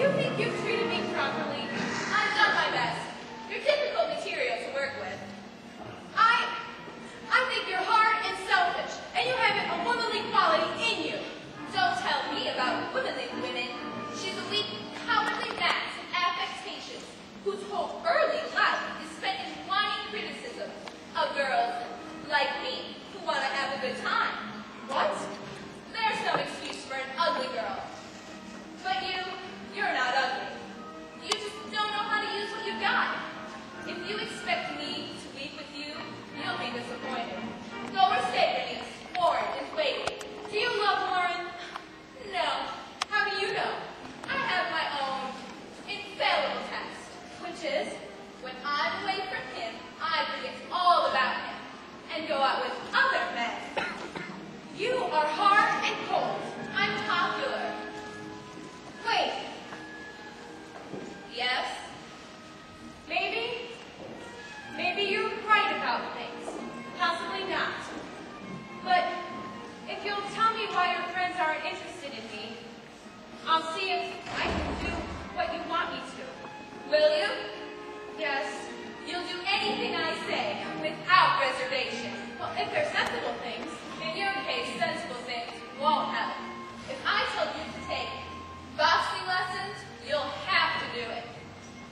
you think you've treated me properly? I've done my best. You're difficult material to work with. I think you're hard and selfish, and you haven't a womanly quality in you. Don't tell me about womanly women. She's a weak, cowardly mass of affectations whose whole early life is spent in whining criticism of girls like me who want to have a good time. What? There's no excuse for an ugly girl. But you're not ugly. You just don't know how to use what you've got. If you expect me to weep with you, you'll be disappointed. Go or stay, Bernice. Warren is waiting. Do you love Warren? No. How do you know? I have my own infallible test, which is, when I'm away from him, I forget all about him and go out with other men. You are hard and cold. I'm popular. Wait. Yes? Maybe you're right about things. Possibly not. But if you'll tell me why your friends aren't interested in me, I'll see if I can do what you want me to. Will you? Yes. You'll do anything I say without reservation. Well, if they're sensible things, in your case, sensible things won't help. If I told you to take boxing lessons, you'll have to do it.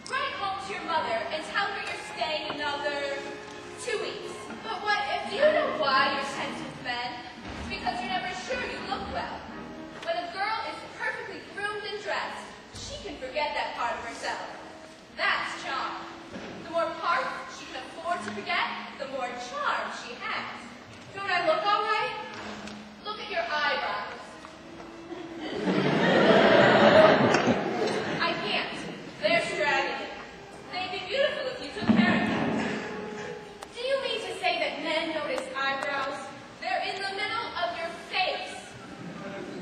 Write home to your mother and tell her you're staying another 2 weeks. But what if, do you know why you're sent with men? It's because you're never sure you look well. When a girl is perfectly groomed and dressed, she can forget that part of herself. That's charm. The more parts she can afford to forget, the more charm she has. Don't I look all right? Look at your eyebrows. I can't. They're straggling. They'd be beautiful if you took care of them. Do you mean to say that men notice eyebrows? They're in the middle of your face.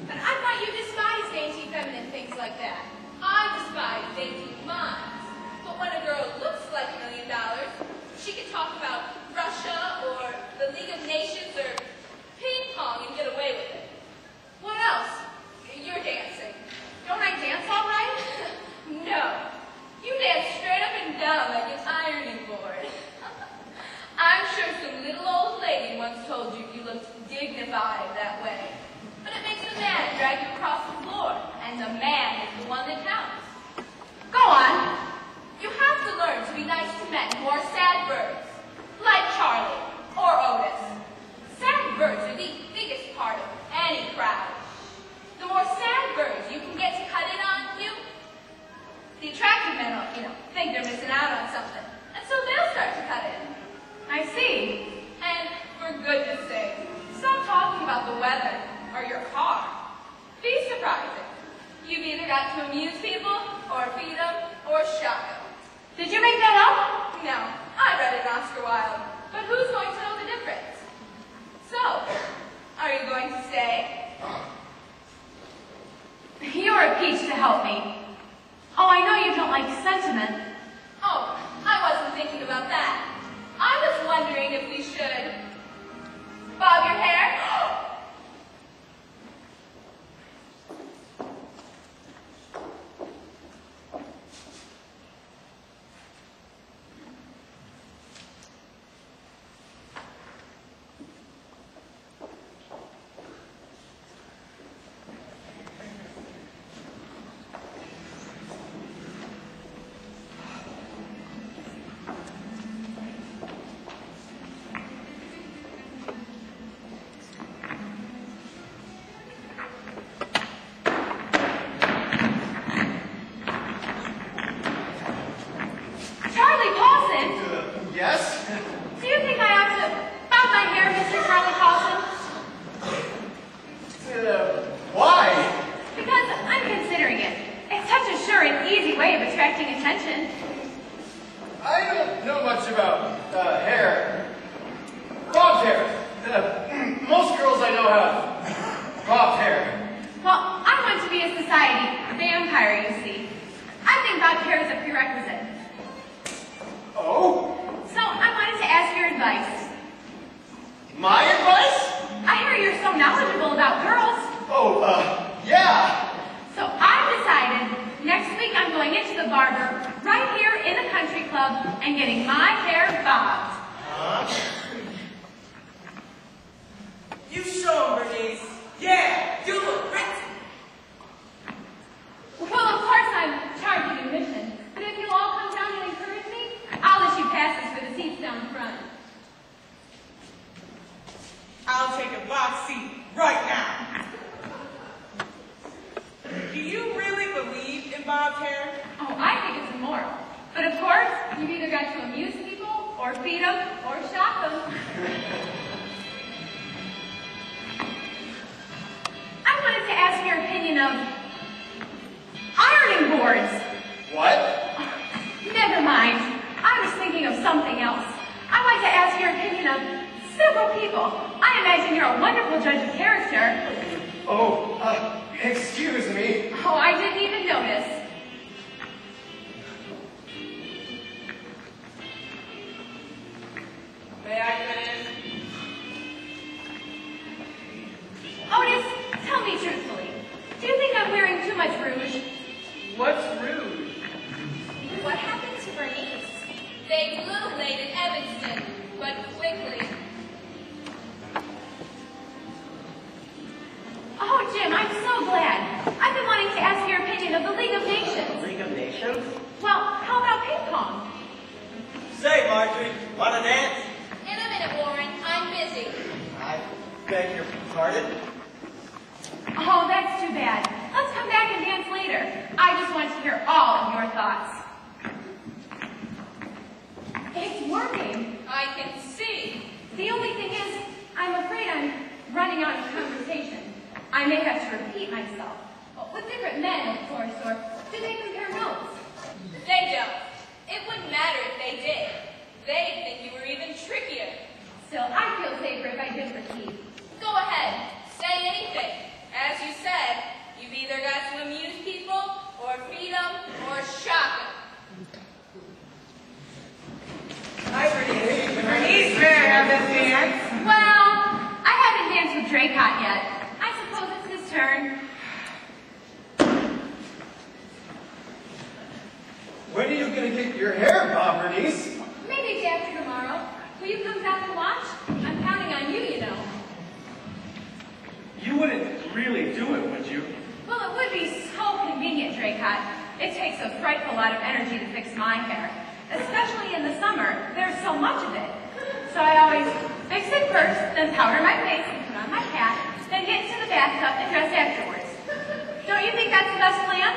But I thought you despised dainty feminine things like that. I despise dainty minds. But when a girl looks like $1 million, she can talk about Russia or the League of Nations or ping pong and get away with it. What else? You're dancing. Don't I dance all right? No. You dance straight up and down like an ironing board. I'm sure some little old lady once told you you looked dignified that way. But it makes a man drag you across the floor, and the man is the one that counts. Go on. You have to learn to be nice to men who are sad birds, like Charlie or Otis. Sad birds are the biggest part of any crowd. The more sad birds you can get to cut in on you, the attractive men will, think they're missing out on something. And so they'll start to cut in. I see. And for goodness sake, stop talking about the weather or your car. Be surprising. You've either got to amuse people, or feed them, or shock them. Did you make that up? No. I read it in Oscar Wilde. But who's going to know the difference? So, are you going to stay? You're a peach to help me. Oh, I know you don't like sentiment. Oh, I wasn't thinking about that. I was wondering if we should bob your hair. Yes? Do you think I ought to bob my hair, Mr. Charlie Paulson? Why? Because I'm considering it. It's such a sure and easy way of attracting attention. I don't know much about hair. Bobbed hair. Most girls I know have bobbed hair. Well, I want to be a society vampire, you see. I think bobbed hair is a prerequisite. Oh? So I wanted to ask your advice. My advice? I hear you're so knowledgeable about girls. Oh, yeah. So I've decided next week club and getting my hair bobbed. You show 'em, Bernice. Yeah, you look great. Well, of course I'm charging admission, but if you'll all come down and encourage me, I'll issue passes for the seats down front. I'll take a box seat right now. Do you really believe in bobbed hair? Oh, I think it's immoral. But of course, you've either got to amuse people, or feed them, or shock them. I wanted to ask your opinion of ironing boards. What? Never mind. I was thinking of something else. I wanted to ask your opinion of several people. I imagine you're a wonderful judge of character. Oh, excuse me. Oh, I didn't even notice. May I come in? Otis, tell me truthfully. Do you think I'm wearing too much rouge? What's rude? What happened to Bernice? They blew late in Evanston, but quickly. Oh, Jim, I'm so glad. I've been wanting to ask your opinion of the League of Nations. League of Nations? Well, how about ping pong? Say, Marjorie, wanna dance? In a minute, Warren. I'm busy. I beg your pardon? Oh, that's too bad. Let's come back and dance later. I just want to hear all of your thoughts. It's working. I can see. The only thing is, I'm afraid I'm running out of conversation. I may have to repeat myself. Well, with different men, of course, or do they compare notes? They don't. It wouldn't matter if they did. They'd think you were even trickier. Still, I feel safer if I just repeat. Go ahead. Say anything. As you said, you've either got to amuse people, or feed them, or shock them. Hi, Bernice. Bernice, may I have this dance? Well, I haven't danced with Draycott yet. I suppose it's his turn. When are you gonna get your hair bobbed, Bernice? Maybe day after tomorrow. Will you come back and watch? I'm counting on you, you know. You wouldn't really do it, would you? Well, it would be so convenient, Draycott. It takes a frightful lot of energy to fix my hair. Especially in the summer, there's so much of it. So I always fix it first, then powder my face and put on my hat, then get into the bathtub and dress afterwards. Don't you think that's the best plan?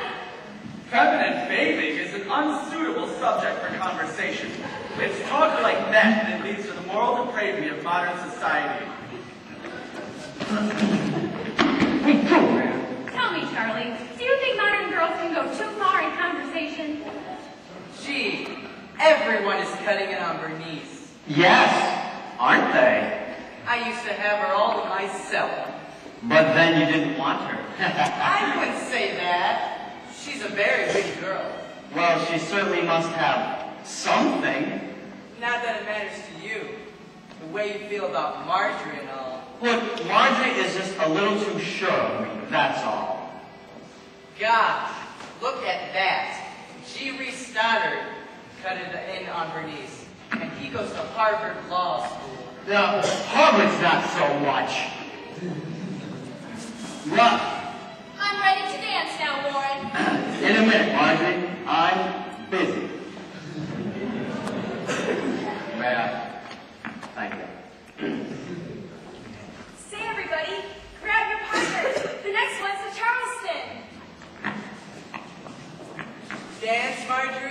Feminine bathing is an unsuitable subject for conversation. It's talk like that that leads to the moral depravity of modern society. Tell me, Charlie, do you think modern girls can go too far in conversation? Gee, everyone is cutting in on Bernice. Yes, aren't they? I used to have her all to myself. But then you didn't want her. I wouldn't say that. She's a very big girl. Well, she certainly must have something. Not that it matters to you. The way you feel about Marjorie and all. Look, Marjorie is just a little too sure of me, that's all. Gosh, look at that. G. Stoddard cut it in on Bernice. And he goes to Harvard Law School. Now, Harvard's not so much. Run. I'm ready to dance now, Warren. In a minute, Marjorie. I'm busy. May I? Thank you. Say, everybody, grab your partners. The next one's to Charleston. Dance, Marjorie.